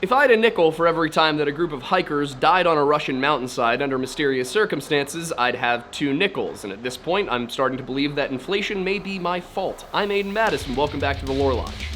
If I had a nickel for every time that a group of hikers died on a Russian mountainside under mysterious circumstances, I'd have 2 nickels, and at this point, I'm starting to believe that inflation may be my fault. I'm Aiden Madison, welcome back to the Lore Lodge.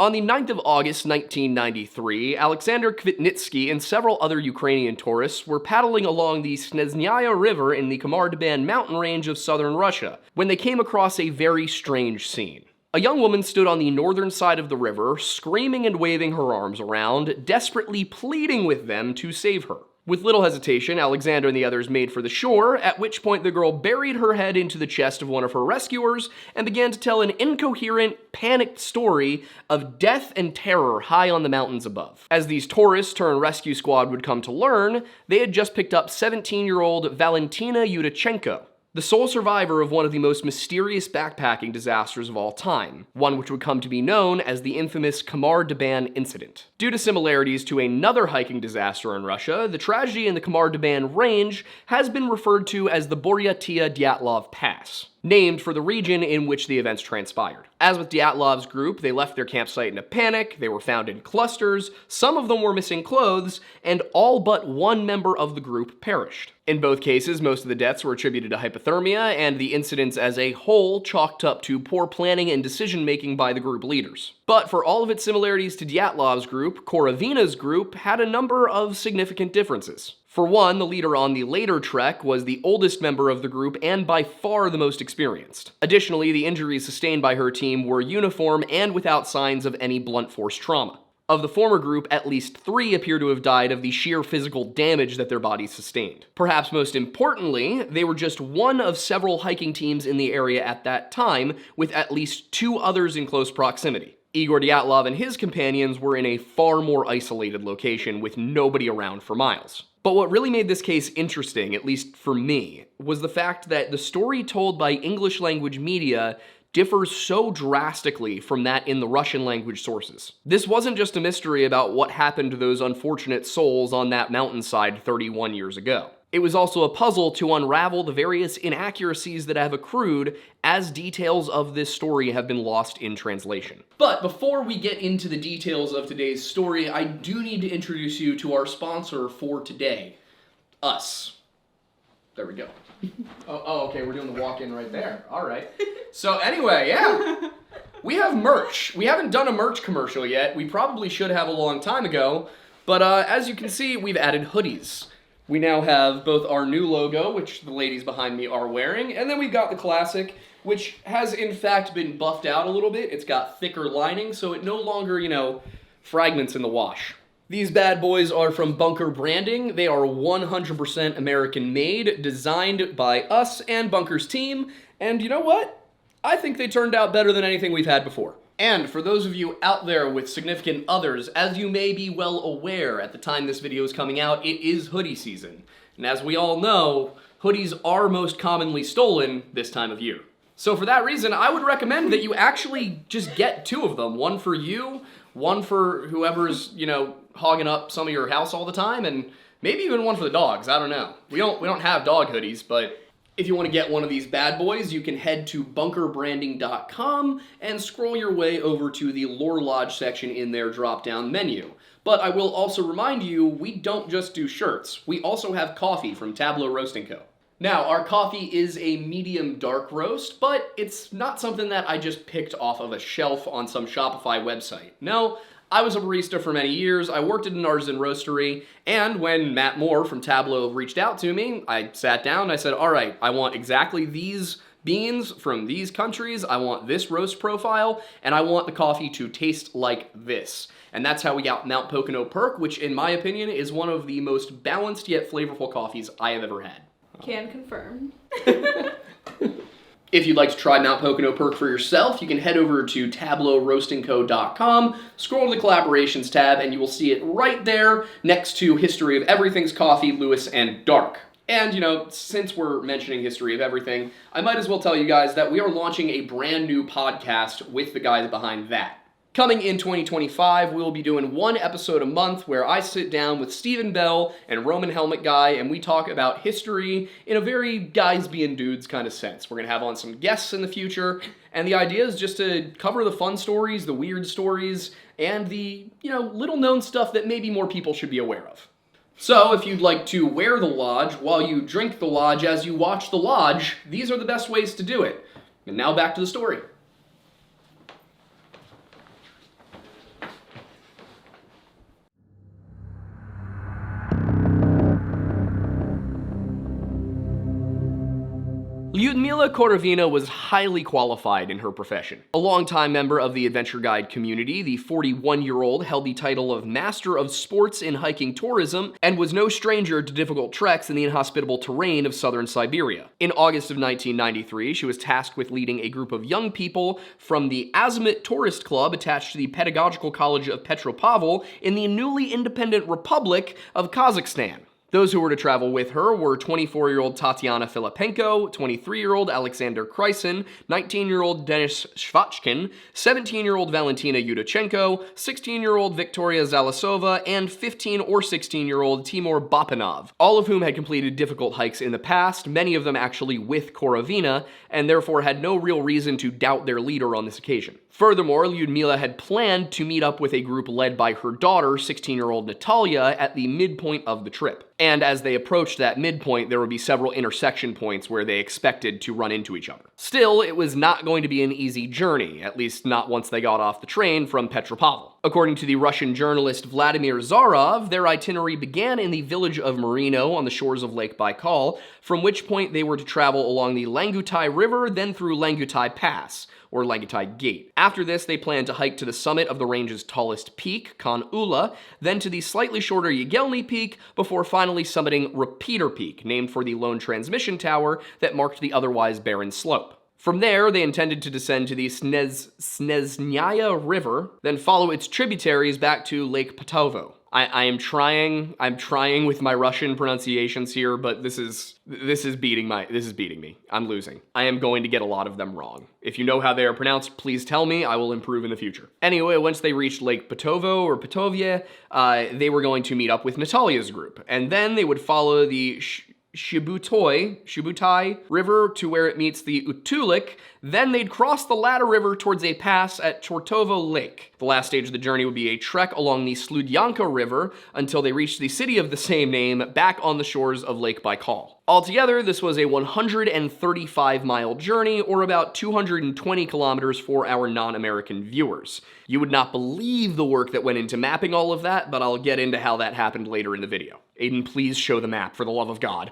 On the 9th of August 1993, Alexander Kvitnitsky and several other Ukrainian tourists were paddling along the Snezhnaya River in the Khamar Daban mountain range of southern Russia when they came across a very strange scene. A young woman stood on the northern side of the river, screaming and waving her arms around, desperately pleading with them to save her. With little hesitation, Alexander and the others made for the shore, at which point the girl buried her head into the chest of one of her rescuers and began to tell an incoherent, panicked story of death and terror high on the mountains above. As these tourists turned rescue squad would come to learn, they had just picked up 17-year-old Valentina Utochenko, the sole survivor of one of the most mysterious backpacking disasters of all time, one which would come to be known as the infamous Khamar Daban incident. Due to similarities to another hiking disaster in Russia, the tragedy in the Khamar Daban range has been referred to as the Buryatia-Dyatlov Pass, named for the region in which the events transpired. As with Dyatlov's group, they left their campsite in a panic, they were found in clusters, some of them were missing clothes, and all but one member of the group perished. In both cases, most of the deaths were attributed to hypothermia, and the incidents as a whole chalked up to poor planning and decision-making by the group leaders. But for all of its similarities to Dyatlov's group, Korovina's group had a number of significant differences. For one, the leader on the later trek was the oldest member of the group and by far the most experienced. Additionally, the injuries sustained by her team were uniform and without signs of any blunt force trauma. Of the former group, at least 3 appear to have died of the sheer physical damage that their bodies sustained. Perhaps most importantly, they were just one of several hiking teams in the area at that time, with at least 2 others in close proximity. Igor Dyatlov and his companions were in a far more isolated location with nobody around for miles. But what really made this case interesting, at least for me, was the fact that the story told by English language media differs so drastically from that in the Russian language sources. This wasn't just a mystery about what happened to those unfortunate souls on that mountainside 31 years ago. It was also a puzzle to unravel the various inaccuracies that have accrued as details of this story have been lost in translation. But before we get into the details of today's story, I do need to introduce you to our sponsor for today, us. There we go. Okay, we're doing the walk-in right there. All right. So anyway, yeah, we have merch. We haven't done a merch commercial yet. We probably should have a long time ago, but as you can see, we've added hoodies. We now have both our new logo, which the ladies behind me are wearing, and then we've got the classic, which has in fact been buffed out a little bit. It's got thicker lining, so it no longer, fragments in the wash. These bad boys are from Bunker Branding. They are 100% American made, designed by us and Bunker's team, and you know what? I think they turned out better than anything we've had before. And for those of you out there with significant others, as you may be well aware at the time this video is coming out, it is hoodie season. And as we all know, hoodies are most commonly stolen this time of year. So for that reason, I would recommend that you actually just get 2 of them. One for you, one for whoever's, hogging up some of your house all the time, and maybe even one for the dogs, I don't know. We don't have dog hoodies, but if you want to get one of these bad boys, you can head to bunkerbranding.com and scroll your way over to the Lore Lodge section in their drop-down menu. But I will also remind you, we don't just do shirts. We also have coffee from Tableau Roasting Co. Now, our coffee is a medium dark roast, but it's not something that I just picked off of a shelf on some Shopify website. No, I was a barista for many years, I worked at an artisan roastery, and when Matt Moore from Tableau reached out to me, I sat down and I said, all right, I want exactly these beans from these countries, I want this roast profile, and I want the coffee to taste like this. And that's how we got Mount Pocono Perk, which in my opinion is one of the most balanced yet flavorful coffees I have ever had. Can confirm. If you'd like to try Mount Pocono Perk for yourself, you can head over to tableauroastingco.com, scroll to the collaborations tab, and you will see it right there next to History of Everything's Coffee, Lewis, and Dark. And, since we're mentioning History of Everything, I might as well tell you guys that we are launching a brand new podcast with the guys behind that. Coming in 2025, we will be doing one episode a month where I sit down with Stephen Bell and Roman Helmet Guy and we talk about history in a very guys being dudes kind of sense. We're going to have on some guests in the future, and the idea is just to cover the fun stories, the weird stories, and the, little known stuff that maybe more people should be aware of. So, if you'd like to wear the lodge while you drink the lodge as you watch the lodge, these are the best ways to do it. And now back to the story. Lyudmila Korovina was highly qualified in her profession. A longtime member of the adventure guide community, the 41-year-old held the title of Master of Sports in Hiking Tourism and was no stranger to difficult treks in the inhospitable terrain of southern Siberia. In August of 1993, she was tasked with leading a group of young people from the Azimut Tourist Club attached to the Pedagogical College of Petropavl in the newly independent Republic of Kazakhstan. Those who were to travel with her were 24-year-old Tatiana Filipenko, 23-year-old Alexander Krysin, 19-year-old Denis Shvachkin, 17-year-old Valentina Utochenko, 16-year-old Victoria Zalasova, and 15 or 16-year-old Timur Bapanov, all of whom had completed difficult hikes in the past, many of them actually with Korovina, and therefore had no real reason to doubt their leader on this occasion. Furthermore, Lyudmila had planned to meet up with a group led by her daughter, 16-year-old Natalia, at the midpoint of the trip. And as they approached that midpoint, there would be several intersection points where they expected to run into each other. Still, it was not going to be an easy journey, at least not once they got off the train from Petropavl. According to the Russian journalist Vladimir Zarov, their itinerary began in the village of Marino on the shores of Lake Baikal, from which point they were to travel along the Langutai River, then through Langutai Pass, or Langutai Gate. After this, they planned to hike to the summit of the range's tallest peak, Khan Ula, then to the slightly shorter Yegelny Peak, before finally summiting Repeater Peak, named for the lone transmission tower that marked the otherwise barren slope. From there, they intended to descend to the Snezhnaya River, then follow its tributaries back to Lake Patovo. I'm trying with my Russian pronunciations here, but this is beating me. I'm losing. I am going to get a lot of them wrong. If you know how they are pronounced, please tell me. I will improve in the future. Anyway, once they reached Lake Patovo or Patovye, they were going to meet up with Natalia's group, and then they would follow the Shibutai River to where it meets the Utulik. Then they'd cross the latter river towards a pass at Chortovo Lake. The last stage of the journey would be a trek along the Sludyanka River until they reached the city of the same name back on the shores of Lake Baikal. Altogether, this was a 135-mile journey, or about 220 kilometers for our non-American viewers. You would not believe the work that went into mapping all of that, but I'll get into how that happened later in the video. Aiden, please show the map, for the love of God.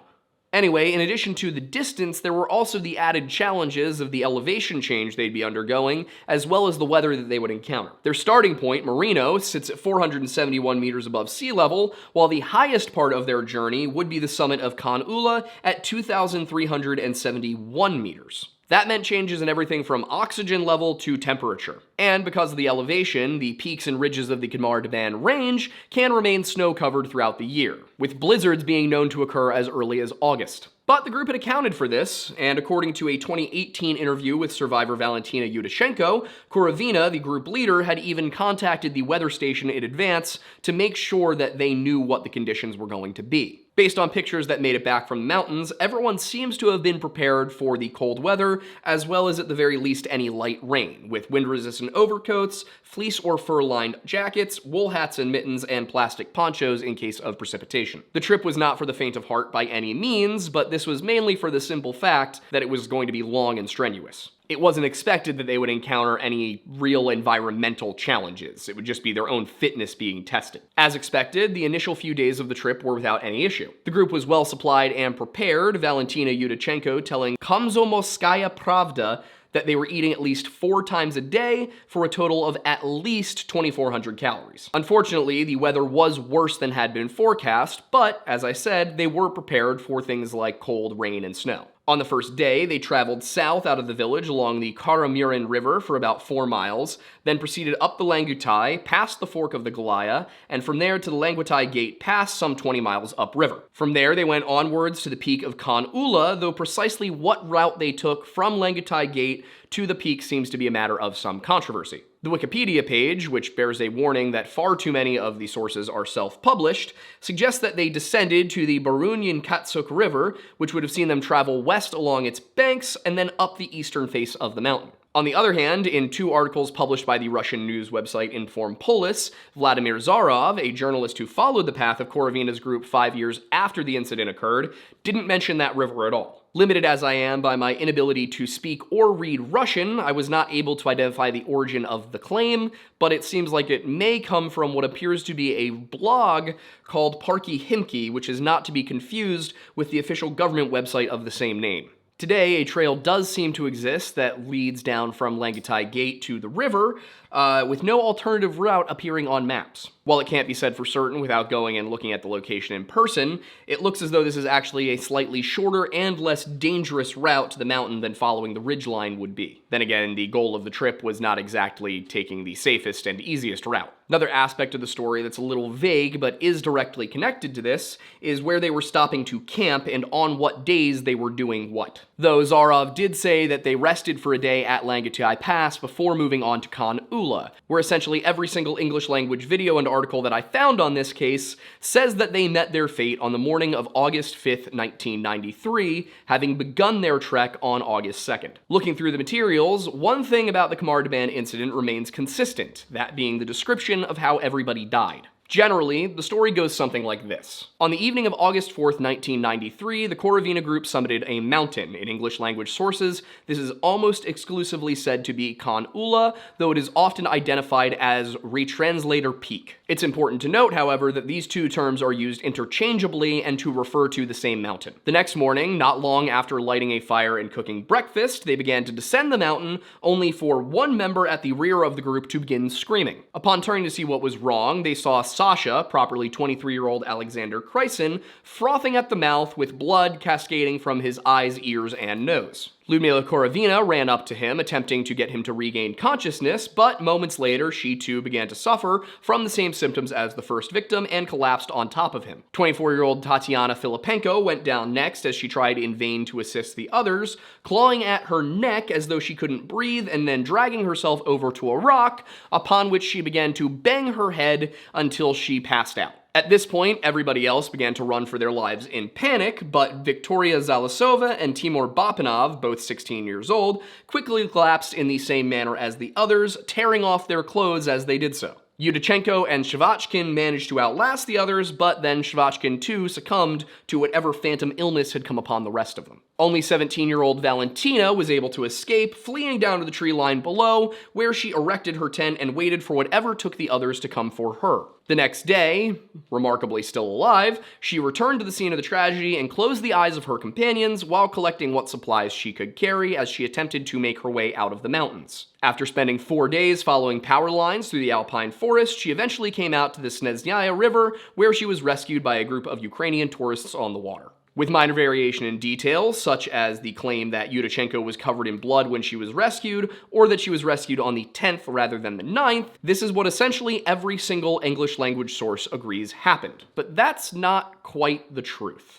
Anyway, in addition to the distance, there were also the added challenges of the elevation change they'd be undergoing, as well as the weather that they would encounter. Their starting point, Marino, sits at 471 meters above sea level, while the highest part of their journey would be the summit of Khan Ula at 2,371 meters. That meant changes in everything from oxygen level to temperature. And because of the elevation, the peaks and ridges of the Khamar Daban range can remain snow-covered throughout the year, with blizzards being known to occur as early as August. But the group had accounted for this, and according to a 2018 interview with survivor Valentina Utochenko, Korovina, the group leader, had even contacted the weather station in advance to make sure that they knew what the conditions were going to be. Based on pictures that made it back from the mountains, everyone seems to have been prepared for the cold weather, as well as at the very least any light rain, with wind-resistant overcoats, fleece or fur-lined jackets, wool hats and mittens, and plastic ponchos in case of precipitation. The trip was not for the faint of heart by any means, but this was mainly for the simple fact that it was going to be long and strenuous. It wasn't expected that they would encounter any real environmental challenges. It would just be their own fitness being tested. As expected, the initial few days of the trip were without any issue. The group was well supplied and prepared, Valentina Utochenko telling Komsomolskaya Pravda that they were eating at least 4 times a day for a total of at least 2,400 calories. Unfortunately, the weather was worse than had been forecast, but as I said, they were prepared for things like cold, rain, and snow. On the first day, they traveled south out of the village along the Karamurin River for about 4 miles, then proceeded up the Langutai, past the fork of the Galaya, and from there to the Langutai Gate Pass some 20 miles upriver. From there, they went onwards to the peak of Khan Ula, though precisely what route they took from Langutai Gate to the peak seems to be a matter of some controversy. The Wikipedia page, which bears a warning that far too many of the sources are self-published, suggests that they descended to the Barunyan-Katsuk River, which would have seen them travel west along its banks and then up the eastern face of the mountain. On the other hand, in two articles published by the Russian news website Inform Polis, Vladimir Zarov, a journalist who followed the path of Korovina's group 5 years after the incident occurred, didn't mention that river at all. Limited as I am by my inability to speak or read Russian, I was not able to identify the origin of the claim, but it seems like it may come from what appears to be a blog called Parky Himki, which is not to be confused with the official government website of the same name. Today, a trail does seem to exist that leads down from Langatai Gate to the river, with no alternative route appearing on maps. While it can't be said for certain without going and looking at the location in person, it looks as though this is actually a slightly shorter and less dangerous route to the mountain than following the ridgeline would be. Then again, the goal of the trip was not exactly taking the safest and easiest route. Another aspect of the story that's a little vague but is directly connected to this is where they were stopping to camp and on what days they were doing what. Though Zarov did say that they rested for a day at Langatai Pass before moving on to Khan Ula, where essentially every single English language video and article that I found on this case says that they met their fate on the morning of August 5th, 1993, having begun their trek on August 2nd. Looking through the materials, one thing about the Khamar Daban incident remains consistent, that being the description of how everybody died. Generally, the story goes something like this. On the evening of August 4th, 1993, the Korovina group summited a mountain. In English language sources, this is almost exclusively said to be Khan Ula, though it is often identified as Retranslator Peak. It's important to note, however, that these two terms are used interchangeably and to refer to the same mountain. The next morning, not long after lighting a fire and cooking breakfast, they began to descend the mountain, only for one member at the rear of the group to begin screaming. Upon turning to see what was wrong, they saw Sasha, properly 23-year-old Alexander Krysin, frothing at the mouth with blood cascading from his eyes, ears, and nose. Lyudmila Korovina ran up to him, attempting to get him to regain consciousness, but moments later, she too began to suffer from the same symptoms as the first victim and collapsed on top of him. 24-year-old Tatiana Filipenko went down next as she tried in vain to assist the others, clawing at her neck as though she couldn't breathe and then dragging herself over to a rock, upon which she began to bang her head until she passed out. At this point, everybody else began to run for their lives in panic, but Victoria Zalasova and Timur Bapanov, both 16 years old, quickly collapsed in the same manner as the others, tearing off their clothes as they did so. Utochenko and Shvachkin managed to outlast the others, but then Shvachkin too succumbed to whatever phantom illness had come upon the rest of them. Only 17-year-old Valentina was able to escape, fleeing down to the tree line below, where she erected her tent and waited for whatever took the others to come for her. The next day, remarkably still alive, she returned to the scene of the tragedy and closed the eyes of her companions while collecting what supplies she could carry as she attempted to make her way out of the mountains. After spending 4 days following power lines through the alpine forest, she eventually came out to the Snezhnaya River, where she was rescued by a group of Ukrainian tourists on the water. With minor variation in details, such as the claim that Utochenko was covered in blood when she was rescued, or that she was rescued on the 10th rather than the 9th, this is what essentially every single English language source agrees happened. But that's not quite the truth.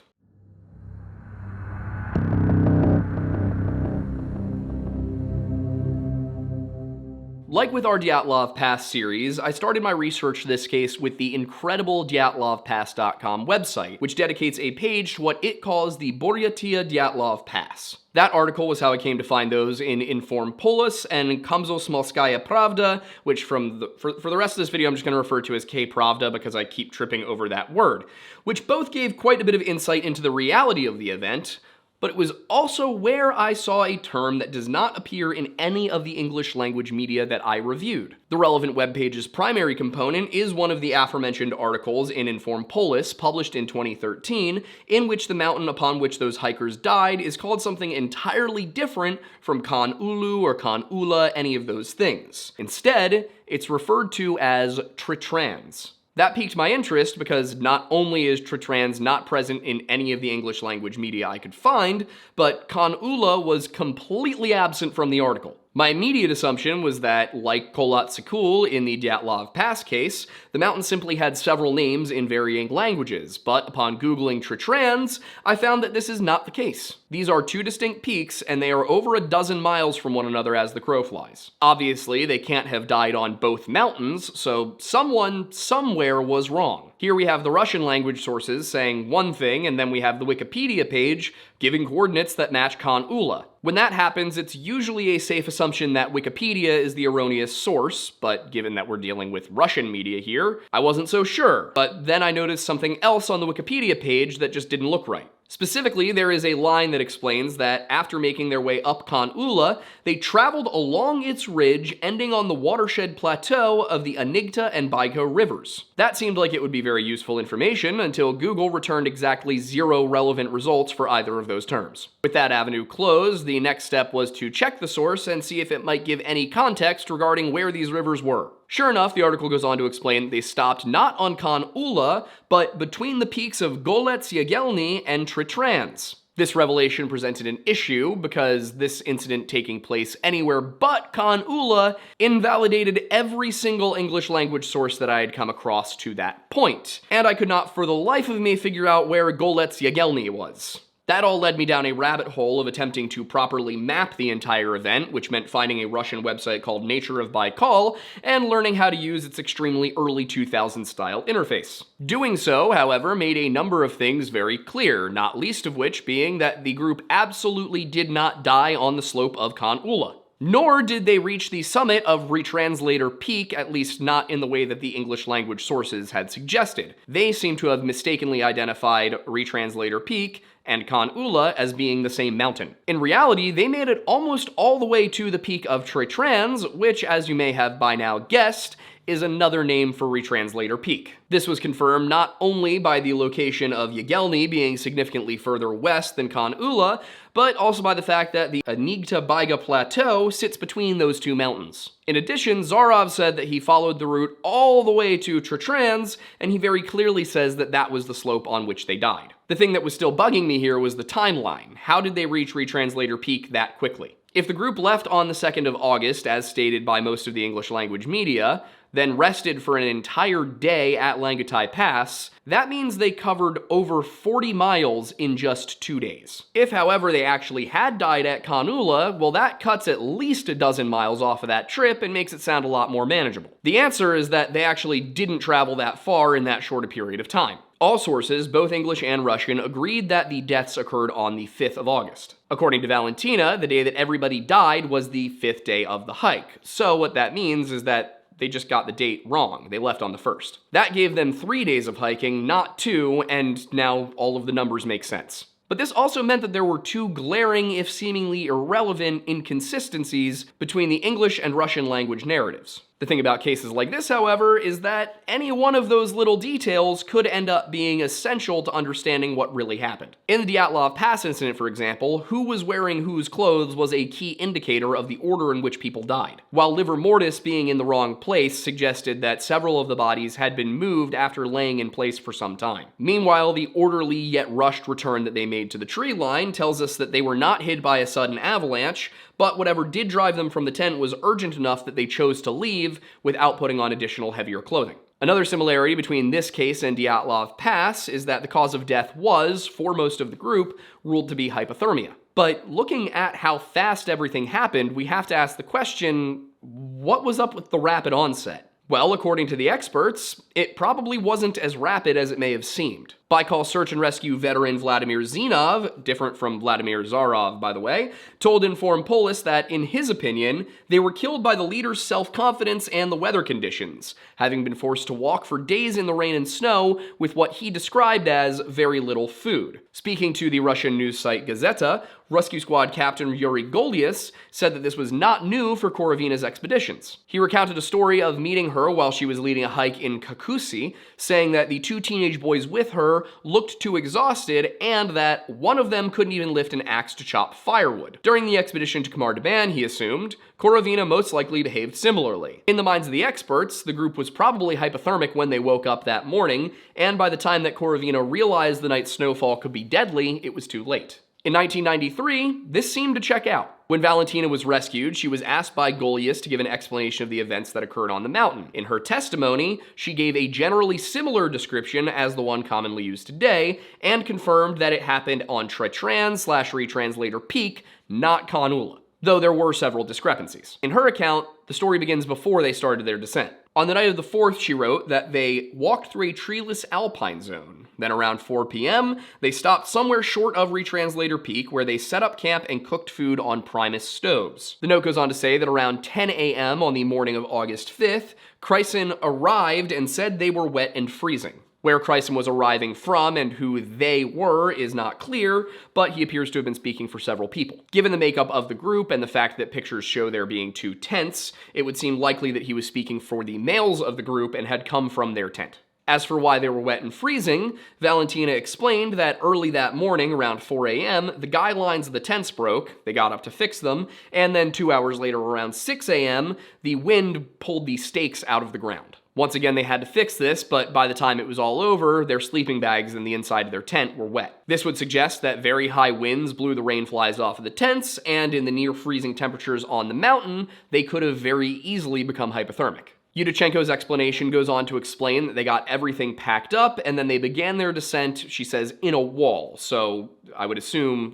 Like with our Dyatlov Pass series, I started my research for this case with the incredible DyatlovPass.com website, which dedicates a page to what it calls the Buryatia Dyatlov Pass. That article was how I came to find those in Inform Polis and Komsomolskaya Pravda, which for the rest of this video I'm just going to refer to as K Pravda because I keep tripping over that word, which both gave quite a bit of insight into the reality of the event, but it was also where I saw a term that does not appear in any of the English language media that I reviewed. The relevant webpage's primary component is one of the aforementioned articles in Inform Polis, published in 2013, in which the mountain upon which those hikers died is called something entirely different from Khan Ulu or Khan Ula, any of those things. Instead, it's referred to as Tritrans. That piqued my interest because not only is Tritrans not present in any of the English language media I could find, but Khan Ula was completely absent from the article. My immediate assumption was that, like Kholat Syakhl in the Dyatlov Pass case, the mountain simply had several names in varying languages, but upon googling Tritrans, I found that this is not the case. These are two distinct peaks, and they are over a dozen miles from one another as the crow flies. Obviously, they can't have died on both mountains, so someone, somewhere was wrong. Here we have the Russian language sources saying one thing, and then we have the Wikipedia page giving coordinates that match Khan Ula. When that happens, it's usually a safe assumption that Wikipedia is the erroneous source, but given that we're dealing with Russian media here, I wasn't so sure. But then I noticed something else on the Wikipedia page that just didn't look right. Specifically, there is a line that explains that after making their way up Khan Ula, they traveled along its ridge, ending on the watershed plateau of the Anigta and Baika rivers. That seemed like it would be very useful information until Google returned exactly 0 relevant results for either of those terms. With that avenue closed, the next step was to check the source and see if it might give any context regarding where these rivers were. Sure enough, the article goes on to explain that they stopped not on Khan Ula, but between the peaks of Golets Yagelny and Tritrans. This revelation presented an issue because this incident taking place anywhere but Khan Ula invalidated every single English language source that I had come across to that point, and I could not for the life of me figure out where Golets Yagelny was. That all led me down a rabbit hole of attempting to properly map the entire event, which meant finding a Russian website called Nature of Baikal and learning how to use its extremely early 2000s style interface. Doing so, however, made a number of things very clear, not least of which being that the group absolutely did not die on the slope of Khan Ula. Nor did they reach the summit of Retranslator Peak, at least not in the way that the English language sources had suggested. They seem to have mistakenly identified Retranslator Peak and Khan Ula as being the same mountain. In reality, they made it almost all the way to the peak of Tritrans, which, as you may have by now guessed, is another name for Retranslator Peak. This was confirmed not only by the location of Yagelny being significantly further west than Khan Ula, but also by the fact that the Anigta Baiga Plateau sits between those two mountains. In addition, Zarov said that he followed the route all the way to Tritrans, and he very clearly says that that was the slope on which they died. The thing that was still bugging me here was the timeline. How did they reach Retranslator Peak that quickly? If the group left on the 2nd of August, as stated by most of the English language media, then rested for an entire day at Langatai Pass, that means they covered over 40 miles in just 2 days. If, however, they actually had died at Khan Ula, well, that cuts at least a dozen miles off of that trip and makes it sound a lot more manageable. The answer is that they actually didn't travel that far in that short a period of time. All sources, both English and Russian, agreed that the deaths occurred on the 5th of August. According to Valentina, the day that everybody died was the 5th day of the hike. So what that means is that they just got the date wrong. They left on the 1st. That gave them 3 days of hiking, not 2, and now all of the numbers make sense. But this also meant that there were 2 glaring, if seemingly irrelevant, inconsistencies between the English and Russian language narratives. The thing about cases like this, however, is that any one of those little details could end up being essential to understanding what really happened. In the Dyatlov Pass incident, for example, who was wearing whose clothes was a key indicator of the order in which people died, while livor mortis being in the wrong place suggested that several of the bodies had been moved after laying in place for some time. Meanwhile, the orderly yet rushed return that they made to the tree line tells us that they were not hit by a sudden avalanche, but whatever did drive them from the tent was urgent enough that they chose to leave without putting on additional heavier clothing. Another similarity between this case and Dyatlov Pass is that the cause of death was, for most of the group, ruled to be hypothermia. But looking at how fast everything happened, we have to ask the question, what was up with the rapid onset? Well, according to the experts, it probably wasn't as rapid as it may have seemed. Baikal search and rescue veteran Vladimir Zinov, different from Vladimir Zarov, by the way, told Inform Polis that, in his opinion, they were killed by the leader's self-confidence and the weather conditions, having been forced to walk for days in the rain and snow with what he described as very little food. Speaking to the Russian news site Gazeta, Rescue Squad Captain Yuri Golias said that this was not new for Korovina's expeditions. He recounted a story of meeting her while she was leading a hike in Kakusi, saying that the 2 teenage boys with her looked too exhausted and that one of them couldn't even lift an axe to chop firewood. During the expedition to Khamar Daban, he assumed, Korovina most likely behaved similarly. In the minds of the experts, the group was probably hypothermic when they woke up that morning, and by the time that Korovina realized the night's snowfall could be deadly, it was too late. In 1993, this seemed to check out. When Valentina was rescued, she was asked by Golius to give an explanation of the events that occurred on the mountain. In her testimony, she gave a generally similar description as the one commonly used today, and confirmed that it happened on Tretran/Retranslator Peak, not Khanula, though there were several discrepancies. In her account, the story begins before they started their descent. On the night of the 4th, she wrote that they walked through a treeless alpine zone. Then around 4 p.m., they stopped somewhere short of Retranslator Peak, where they set up camp and cooked food on Primus stoves. The note goes on to say that around 10 a.m. on the morning of August 5th, Chryson arrived and said they were wet and freezing. Where Chryson was arriving from and who they were is not clear, but he appears to have been speaking for several people. Given the makeup of the group and the fact that pictures show there being 2 tents, it would seem likely that he was speaking for the males of the group and had come from their tent. As for why they were wet and freezing, Valentina explained that early that morning, around 4 a.m., the guy lines of the tents broke, they got up to fix them, and then 2 hours later, around 6 a.m., the wind pulled the stakes out of the ground. Once again, they had to fix this, but by the time it was all over, their sleeping bags in the inside of their tent were wet. This would suggest that very high winds blew the rain flies off of the tents, and in the near freezing temperatures on the mountain, they could have very easily become hypothermic. Utochenko's explanation goes on to explain that they got everything packed up, and then they began their descent, she says, in a wall. So I would assume,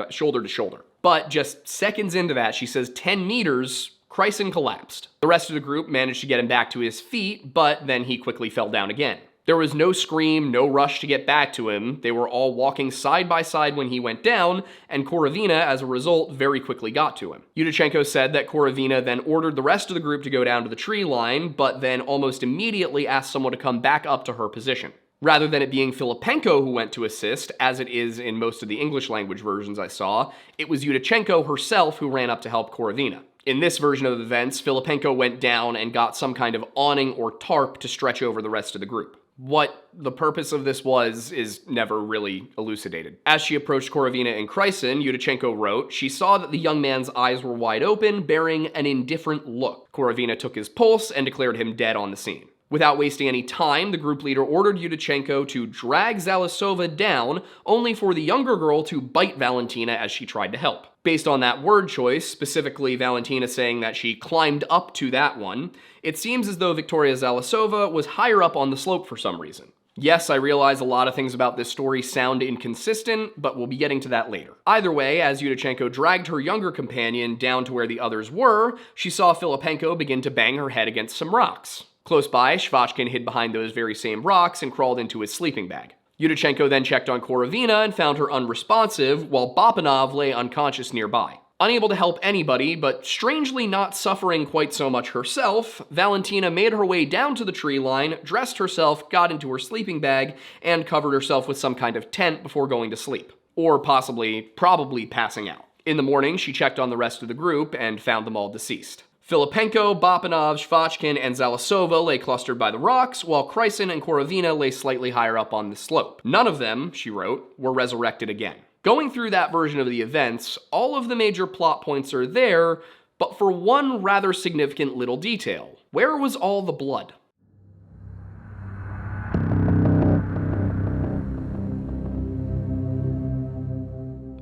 shoulder to shoulder. But just seconds into that, she says 10 meters, Chryson collapsed. The rest of the group managed to get him back to his feet, but then he quickly fell down again. There was no scream, no rush to get back to him. They were all walking side by side when he went down, and Korovina, as a result, very quickly got to him. Utochenko said that Korovina then ordered the rest of the group to go down to the tree line, but then almost immediately asked someone to come back up to her position. Rather than it being Filipenko who went to assist, as it is in most of the English language versions I saw, it was Utochenko herself who ran up to help Korovina. In this version of events, Filipenko went down and got some kind of awning or tarp to stretch over the rest of the group. What the purpose of this was is never really elucidated. As she approached Korovina and Chryson, Utochenko wrote, she saw that the young man's eyes were wide open, bearing an indifferent look. Korovina took his pulse and declared him dead on the scene. Without wasting any time, the group leader ordered Utochenko to drag Zalisova down, only for the younger girl to bite Valentina as she tried to help. Based on that word choice, specifically Valentina saying that she climbed up to that one, it seems as though Victoria Zalisova was higher up on the slope for some reason. Yes, I realize a lot of things about this story sound inconsistent, but we'll be getting to that later. Either way, as Utochenko dragged her younger companion down to where the others were, she saw Filipenko begin to bang her head against some rocks. Close by, Shvachkin hid behind those very same rocks and crawled into his sleeping bag. Utochenko then checked on Korovina and found her unresponsive, while Bapanov lay unconscious nearby. Unable to help anybody, but strangely not suffering quite so much herself, Valentina made her way down to the tree line, dressed herself, got into her sleeping bag, and covered herself with some kind of tent before going to sleep. Or probably passing out. In the morning, she checked on the rest of the group and found them all deceased. Filipenko, Bapanov, Shvachkin, and Zalisova lay clustered by the rocks, while Chryson and Korovina lay slightly higher up on the slope. None of them, she wrote, were resurrected again. Going through that version of the events, all of the major plot points are there, but for one rather significant little detail. Where was all the blood?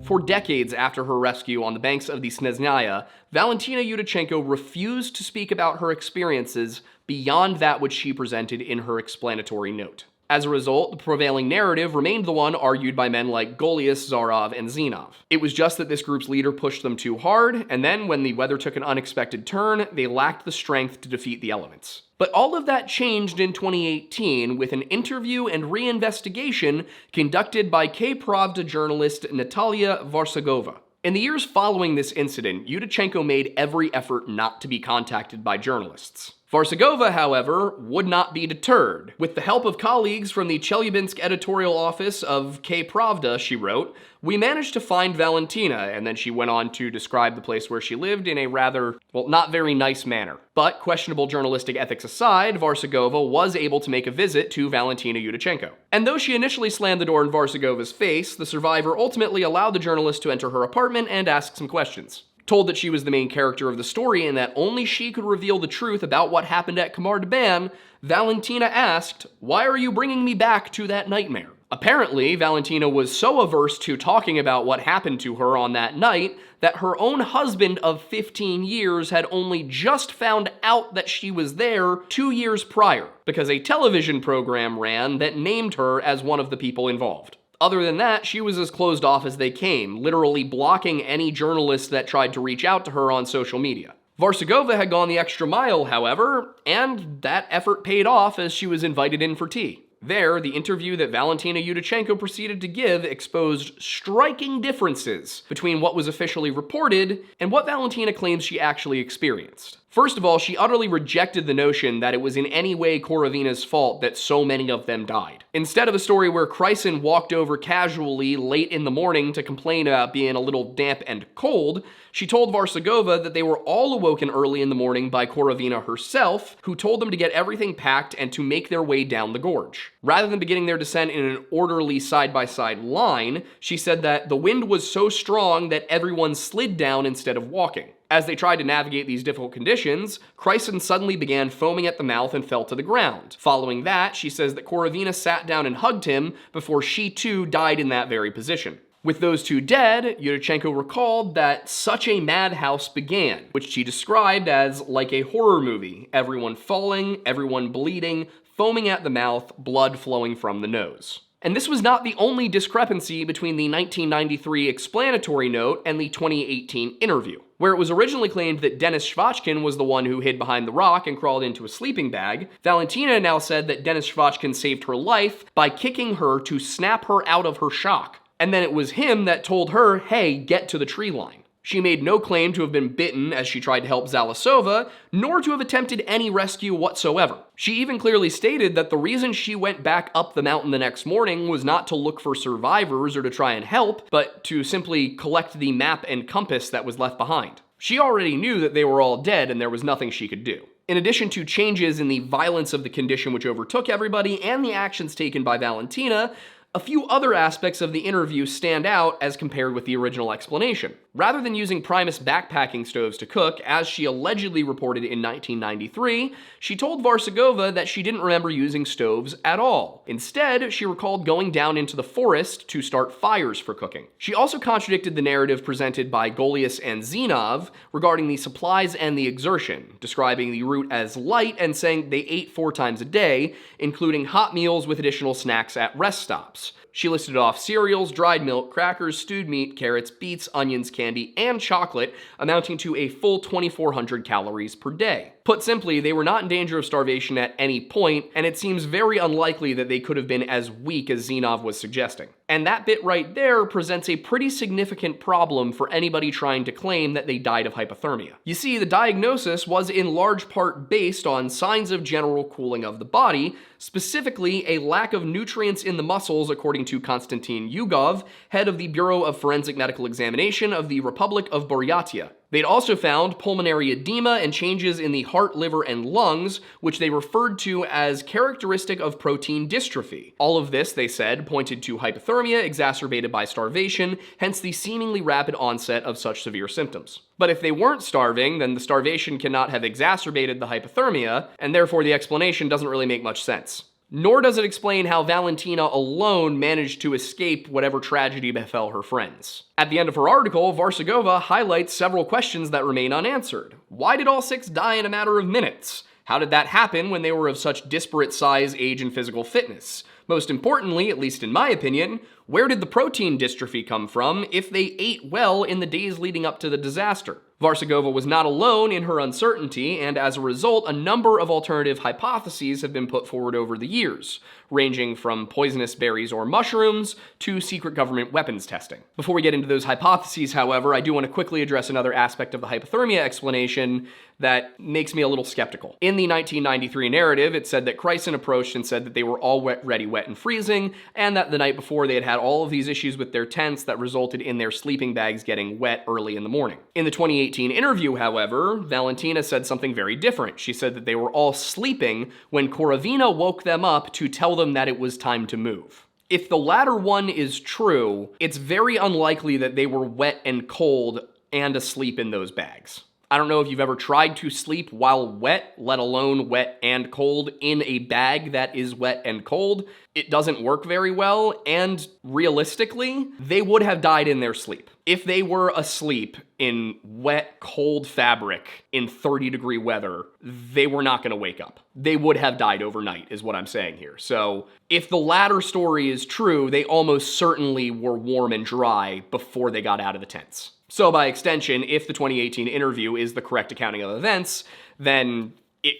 For decades after her rescue on the banks of the Snezhnaya, Valentina Utochenko refused to speak about her experiences beyond that which she presented in her explanatory note. As a result, the prevailing narrative remained the one argued by men like Golius, Zarov, and Zinov. It was just that this group's leader pushed them too hard, and then when the weather took an unexpected turn, they lacked the strength to defeat the elements. But all of that changed in 2018 with an interview and reinvestigation conducted by K-Pravda journalist Natalia Varsagova. In the years following this incident, Utochenko made every effort not to be contacted by journalists. Varsagova, however, would not be deterred. With the help of colleagues from the Chelyabinsk editorial office of K-Pravda, she wrote, "We managed to find Valentina," and then she went on to describe the place where she lived in a rather, not very nice manner. But questionable journalistic ethics aside, Varsagova was able to make a visit to Valentina Utochenko. And though she initially slammed the door in Varsagova's face, the survivor ultimately allowed the journalist to enter her apartment and ask some questions. Told that she was the main character of the story and that only she could reveal the truth about what happened at Khamar Daban, Valentina asked, "Why are you bringing me back to that nightmare?" Apparently, Valentina was so averse to talking about what happened to her on that night that her own husband of 15 years had only just found out that she was there 2 years prior, because a television program ran that named her as one of the people involved. Other than that, she was as closed off as they came, literally blocking any journalists that tried to reach out to her on social media. Varsugova had gone the extra mile, however, and that effort paid off as she was invited in for tea. There, the interview that Valentina Utochenko proceeded to give exposed striking differences between what was officially reported and what Valentina claims she actually experienced. First of all, she utterly rejected the notion that it was in any way Korovina's fault that so many of them died. Instead of a story where Kryson walked over casually late in the morning to complain about being a little damp and cold, she told Varsugova that they were all awoken early in the morning by Korovina herself, who told them to get everything packed and to make their way down the gorge. Rather than beginning their descent in an orderly side-by-side line, she said that the wind was so strong that everyone slid down instead of walking. As they tried to navigate these difficult conditions, Kryson suddenly began foaming at the mouth and fell to the ground. Following that, she says that Korovina sat down and hugged him before she too died in that very position. With those two dead, Utochenko recalled that such a madhouse began, which she described as like a horror movie, everyone falling, everyone bleeding, foaming at the mouth, blood flowing from the nose. And this was not the only discrepancy between the 1993 explanatory note and the 2018 interview. Where it was originally claimed that Denis Shvachkin was the one who hid behind the rock and crawled into a sleeping bag, Valentina now said that Denis Shvachkin saved her life by kicking her to snap her out of her shock. And then it was him that told her, hey, get to the tree line. She made no claim to have been bitten as she tried to help Zalasova, nor to have attempted any rescue whatsoever. She even clearly stated that the reason she went back up the mountain the next morning was not to look for survivors or to try and help, but to simply collect the map and compass that was left behind. She already knew that they were all dead and there was nothing she could do. In addition to changes in the violence of the condition which overtook everybody and the actions taken by Valentina, a few other aspects of the interview stand out as compared with the original explanation. Rather than using Primus backpacking stoves to cook, as she allegedly reported in 1993, she told Varsugova that she didn't remember using stoves at all. Instead, she recalled going down into the forest to start fires for cooking. She also contradicted the narrative presented by Golias and Zinov regarding the supplies and the exertion, describing the route as light and saying they ate 4 times a day, including hot meals with additional snacks at rest stops. She listed off cereals, dried milk, crackers, stewed meat, carrots, beets, onions, candy, and chocolate, amounting to a full 2,400 calories per day. Put simply, they were not in danger of starvation at any point, and it seems very unlikely that they could have been as weak as Zinov was suggesting. And that bit right there presents a pretty significant problem for anybody trying to claim that they died of hypothermia. You see, the diagnosis was in large part based on signs of general cooling of the body, specifically a lack of nutrients in the muscles, according to Konstantin Yugov, head of the Bureau of Forensic Medical Examination of the Republic of Buryatia. They'd also found pulmonary edema and changes in the heart, liver, and lungs, which they referred to as characteristic of protein dystrophy. All of this, they said, pointed to hypothermia exacerbated by starvation, hence the seemingly rapid onset of such severe symptoms. But if they weren't starving, then the starvation cannot have exacerbated the hypothermia, and therefore the explanation doesn't really make much sense. Nor does it explain how Valentina alone managed to escape whatever tragedy befell her friends. At the end of her article, Varsugova highlights several questions that remain unanswered. Why did all 6 die in a matter of minutes? How did that happen when they were of such disparate size, age, and physical fitness? Most importantly, at least in my opinion, where did the protein dystrophy come from if they ate well in the days leading up to the disaster? Varsugova was not alone in her uncertainty, and as a result, a number of alternative hypotheses have been put forward over the years, ranging from poisonous berries or mushrooms to secret government weapons testing. Before we get into those hypotheses, however, I do want to quickly address another aspect of the hypothermia explanation that makes me a little skeptical. In the 1993 narrative, it said that Kryson approached and said that they were already wet and freezing, and that the night before they had all of these issues with their tents that resulted in their sleeping bags getting wet early in the morning. In the 2018 interview, however, Valentina said something very different. She said that they were all sleeping when Korovina woke them up to tell them that it was time to move. If the latter one is true, it's very unlikely that they were wet and cold and asleep in those bags. I don't know if you've ever tried to sleep while wet, let alone wet and cold, in a bag that is wet and cold. It doesn't work very well, and realistically, they would have died in their sleep. If they were asleep in wet, cold fabric in 30-degree weather, they were not going to wake up. They would have died overnight, is what I'm saying here. So, if the latter story is true, they almost certainly were warm and dry before they got out of the tents. So by extension, if the 2018 interview is the correct accounting of events, then it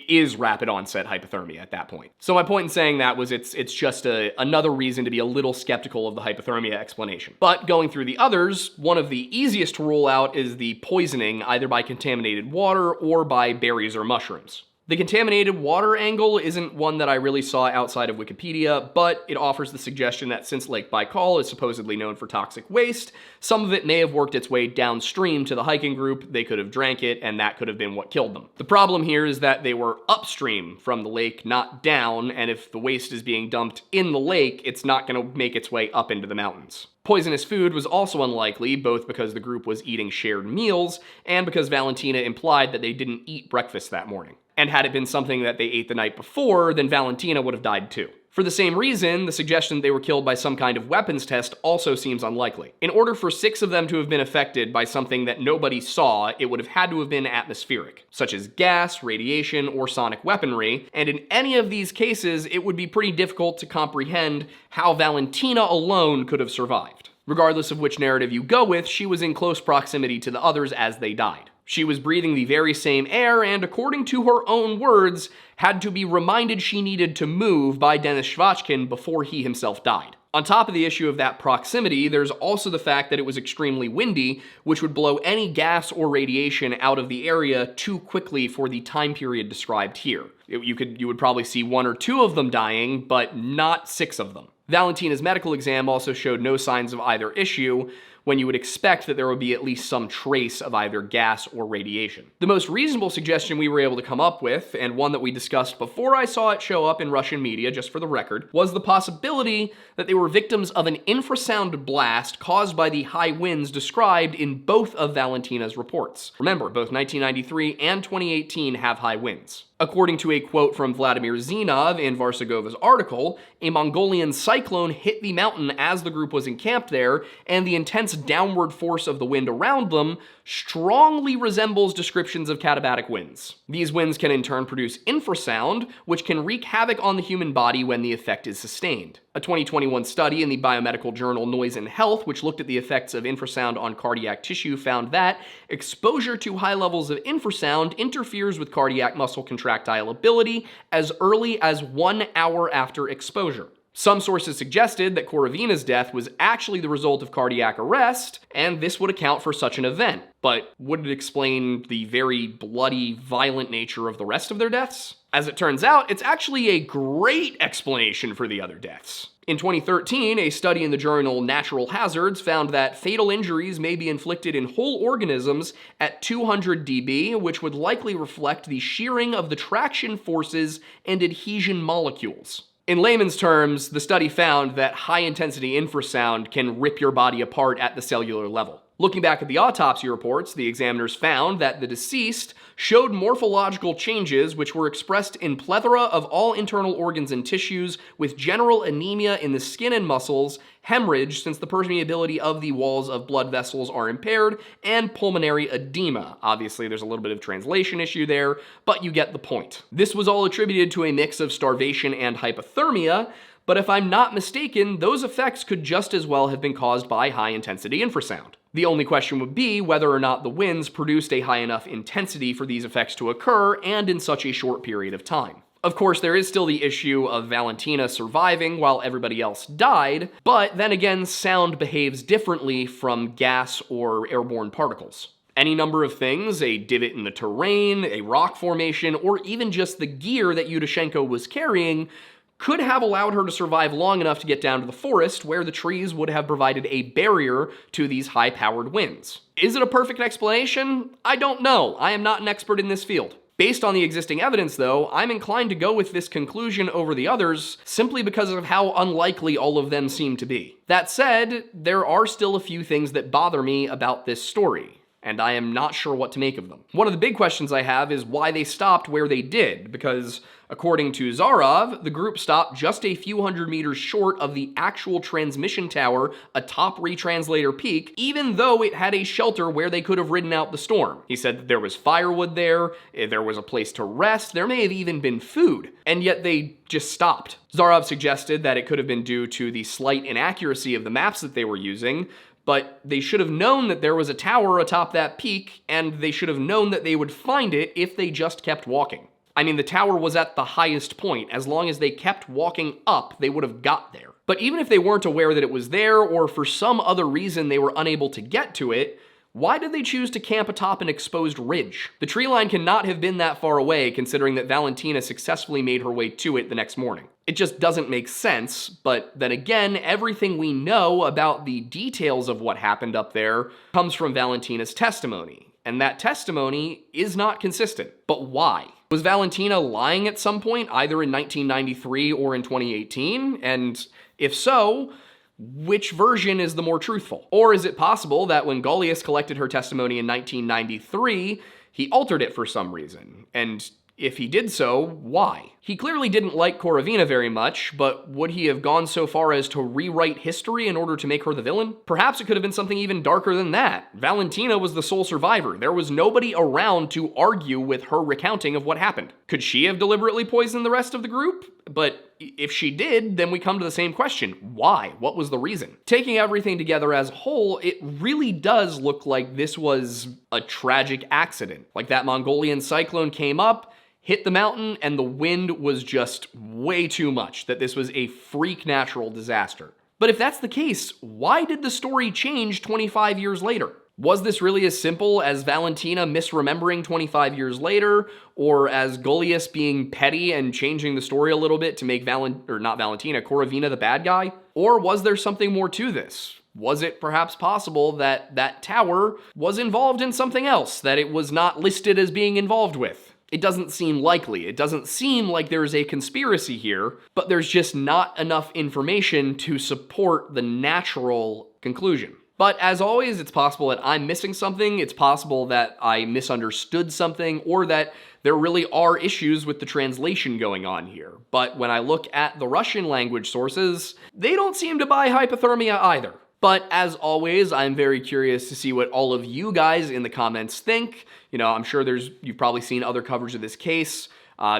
is rapid onset hypothermia at that point. So my point in saying that was it's just another reason to be a little skeptical of the hypothermia explanation. But going through the others, one of the easiest to rule out is the poisoning either by contaminated water or by berries or mushrooms. The contaminated water angle isn't one that I really saw outside of Wikipedia, but it offers the suggestion that since Lake Baikal is supposedly known for toxic waste, some of it may have worked its way downstream to the hiking group, they could have drank it, and that could have been what killed them. The problem here is that they were upstream from the lake, not down, and if the waste is being dumped in the lake, it's not going to make its way up into the mountains. Poisonous food was also unlikely, both because the group was eating shared meals, and because Valentina implied that they didn't eat breakfast that morning. And had it been something that they ate the night before, then Valentina would have died too. For the same reason, the suggestion they were killed by some kind of weapons test also seems unlikely. In order for 6 of them to have been affected by something that nobody saw, it would have had to have been atmospheric, such as gas, radiation, or sonic weaponry, and in any of these cases, it would be pretty difficult to comprehend how Valentina alone could have survived. Regardless of which narrative you go with, she was in close proximity to the others as they died. She was breathing the very same air and, according to her own words, had to be reminded she needed to move by Denis Shvachkin before he himself died. On top of the issue of that proximity, there's also the fact that it was extremely windy, which would blow any gas or radiation out of the area too quickly for the time period described here. You would probably see 1 or 2 of them dying, but not 6 of them. Valentina's medical exam also showed no signs of either issue, when you would expect that there would be at least some trace of either gas or radiation. The most reasonable suggestion we were able to come up with, and one that we discussed before I saw it show up in Russian media, just for the record, was the possibility that they were victims of an infrasound blast caused by the high winds described in both of Valentina's reports. Remember, both 1993 and 2018 have high winds. According to a quote from Vladimir Zinov in Varsagova's article, a Mongolian cyclone hit the mountain as the group was encamped there, and the intense downward force of the wind around them strongly resembles descriptions of katabatic winds. These winds can in turn produce infrasound, which can wreak havoc on the human body when the effect is sustained. A 2021 study in the biomedical journal Noise and Health, which looked at the effects of infrasound on cardiac tissue, found that exposure to high levels of infrasound interferes with cardiac muscle contractile ability as early as 1 hour after exposure. Some sources suggested that Korovina's death was actually the result of cardiac arrest, and this would account for such an event. But would it explain the very bloody, violent nature of the rest of their deaths? As it turns out, it's actually a great explanation for the other deaths. In 2013, a study in the journal Natural Hazards found that fatal injuries may be inflicted in whole organisms at 200 dB, which would likely reflect the shearing of the traction forces and adhesion molecules. In layman's terms, the study found that high-intensity infrasound can rip your body apart at the cellular level. Looking back at the autopsy reports, the examiners found that the deceased showed morphological changes which were expressed in plethora of all internal organs and tissues, with general anemia in the skin and muscles, hemorrhage since the permeability of the walls of blood vessels are impaired, and pulmonary edema. Obviously, there's a little bit of translation issue there, but you get the point. This was all attributed to a mix of starvation and hypothermia, but if I'm not mistaken, those effects could just as well have been caused by high-intensity infrasound. The only question would be whether or not the winds produced a high enough intensity for these effects to occur, and in such a short period of time. Of course, there is still the issue of Valentina surviving while everybody else died, but then again, sound behaves differently from gas or airborne particles. Any number of things, a divot in the terrain, a rock formation, or even just the gear that Utochenko was carrying, could have allowed her to survive long enough to get down to the forest where the trees would have provided a barrier to these high-powered winds. Is it a perfect explanation? I don't know. I am not an expert in this field. Based on the existing evidence, though, I'm inclined to go with this conclusion over the others simply because of how unlikely all of them seem to be. That said, there are still a few things that bother me about this story. and I am not sure what to make of them. One of the big questions I have is why they stopped where they did, because according to Zarov, the group stopped just a few hundred meters short of the actual transmission tower atop Retranslator Peak, even though it had a shelter where they could have ridden out the storm. He said that there was firewood there was a place to rest, there may have even been food, and yet they just stopped. Zarov suggested that it could have been due to the slight inaccuracy of the maps that they were using, but they should have known that there was a tower atop that peak, and they should have known that they would find it if they just kept walking. I mean, the tower was at the highest point. As long as they kept walking up, they would have got there. But even if they weren't aware that it was there, or for some other reason they were unable to get to it, why did they choose to camp atop an exposed ridge? The tree line cannot have been that far away, considering that Valentina successfully made her way to it the next morning. It just doesn't make sense, but then again, everything we know about the details of what happened up there comes from Valentina's testimony, and that testimony is not consistent. But why? Was Valentina lying at some point, either in 1993 or in 2018? And if so, which version is the more truthful? Or is it possible that when Gaulius collected her testimony in 1993, he altered it for some reason? And if he did so, why? He clearly didn't like Korovina very much, but would he have gone so far as to rewrite history in order to make her the villain? Perhaps it could have been something even darker than that. Valentina was the sole survivor. There was nobody around to argue with her recounting of what happened. Could she have deliberately poisoned the rest of the group? But if she did, then we come to the same question. Why? What was the reason? Taking everything together as a whole, it really does look like this was a tragic accident. Like that Mongolian cyclone came up, hit the mountain, and the wind was just way too much, that this was a freak natural disaster. But if that's the case, why did the story change 25 years later? Was this really as simple as Valentina misremembering 25 years later, or as Gaulius being petty and changing the story a little bit to make Korovina the bad guy? Or was there something more to this? Was it perhaps possible that that tower was involved in something else that it was not listed as being involved with? It doesn't seem likely. It doesn't seem like there's a conspiracy here, but there's just not enough information to support the natural conclusion. But as always, it's possible that I'm missing something, it's possible that I misunderstood something, or that there really are issues with the translation going on here. But when I look at the Russian language sources, they don't seem to buy hypothermia either. But as always, I'm very curious to see what all of you guys in the comments think. You know, I'm sure you've probably seen other coverage of this case.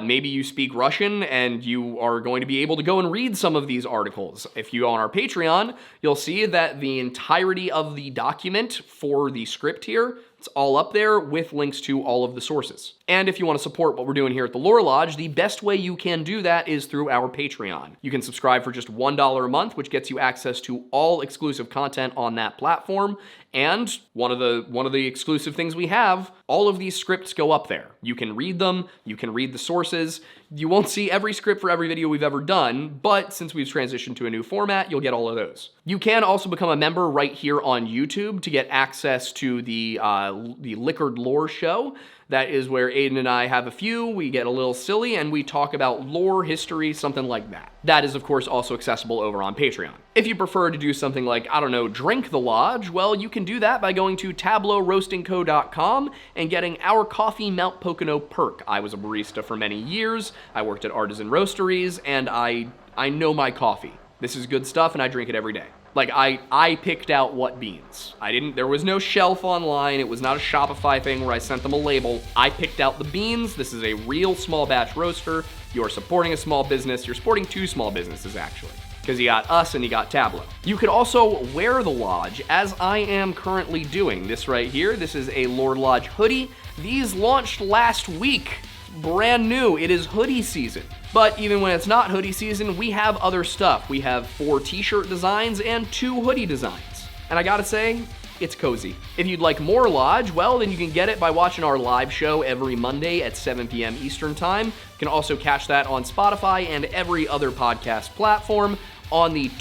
Maybe you speak Russian and you are going to be able to go and read some of these articles. If you go on our Patreon, you'll see that the entirety of the document for the script here, it's all up there with links to all of the sources. And if you want to support what we're doing here at the Lore Lodge, the best way you can do that is through our Patreon. You can subscribe for just $1 a month, which gets you access to all exclusive content on that platform. And one of the exclusive things we have, all of these scripts go up there. You can read them, you can read the sources. You won't see every script for every video we've ever done, but since we've transitioned to a new format, you'll get all of those. You can also become a member right here on YouTube to get access to the Liquored Lore show. That is where Aiden and I have a few, we get a little silly, and we talk about lore, history, something like that. That is, of course, also accessible over on Patreon. If you prefer to do something like, I don't know, drink the lodge, well, you can do that by going to tableauroastingco.com and getting our coffee Mount Pocono perk. I was a barista for many years, I worked at artisan roasteries, and I know my coffee. This is good stuff, and I drink it every day. Like, I picked out what beans. There was no shelf online. It was not a Shopify thing where I sent them a label. I picked out the beans. This is a real small batch roaster. You're supporting a small business. You're supporting two small businesses, actually, because you got us and you got Tableau. You could also wear the lodge, as I am currently doing. This right here, this is a Lore Lodge hoodie. These launched last week. Brand new. It is hoodie season. But even when it's not hoodie season, we have other stuff. We have 4 t-shirt designs and 2 hoodie designs. And I gotta say, it's cozy. If you'd like more Lodge, well, then you can get it by watching our live show every Monday at 7 p.m. Eastern Time. You can also catch that on Spotify and every other podcast platform on the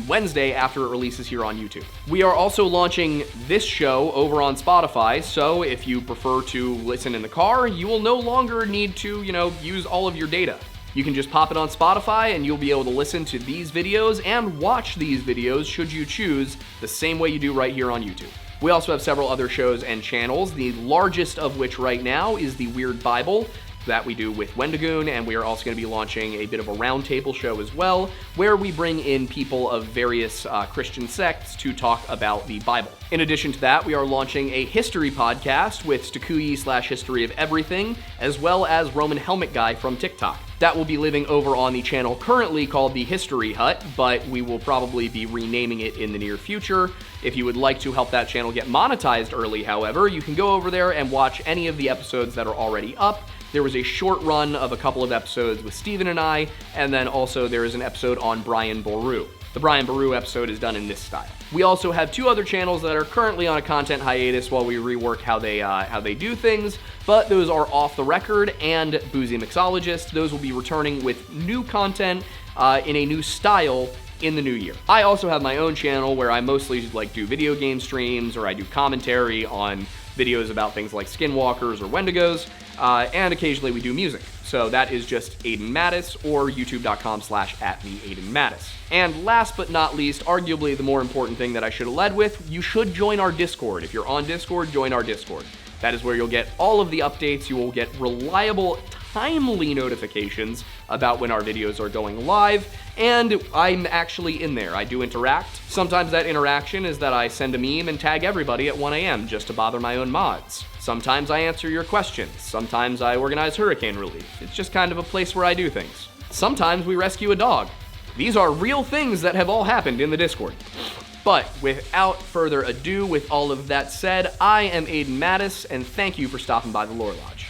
Wednesday after it releases here on YouTube. We are also launching this show over on Spotify, so if you prefer to listen in the car, you will no longer need to, use all of your data. You can just pop it on Spotify and you'll be able to listen to these videos and watch these videos should you choose, the same way you do right here on YouTube. We also have several other shows and channels, the largest of which right now is the Weird Bible that we do with Wendigoon, and we are also going to be launching a bit of a roundtable show as well, where we bring in people of various Christian sects to talk about the Bible. In addition to that, we are launching a history podcast with Stakuyi/History of Everything, as well as Roman Helmet Guy from TikTok. That will be living over on the channel currently called The History Hut, but we will probably be renaming it in the near future. If you would like to help that channel get monetized early, however, you can go over there and watch any of the episodes that are already up. There was a short run of a couple of episodes with Steven and I, and then also there is an episode on Brian Boru. The Brian Boru episode is done in this style. We also have two other channels that are currently on a content hiatus while we rework how they do things, but those are Off the Record and Boozy Mixologist. Those will be returning with new content in a new style in the new year. I also have my own channel where I mostly do video game streams, or I do commentary on videos about things like skinwalkers or wendigos, and occasionally we do music. So that is just Aiden Mattis, or youtube.com/@theAidenMattis. And last but not least, arguably the more important thing that I should have led with, you should join our Discord. If you're on Discord, join our Discord. That is where you'll get all of the updates. You will get reliable, timely notifications about when our videos are going live, and I'm actually in there. I do interact. Sometimes that interaction is that I send a meme and tag everybody at 1 a.m. just to bother my own mods. Sometimes I answer your questions. Sometimes I organize hurricane relief. It's just kind of a place where I do things. Sometimes we rescue a dog. These are real things that have all happened in the Discord. But without further ado, with all of that said, I am Aiden Mattis, and thank you for stopping by the Lore Lodge.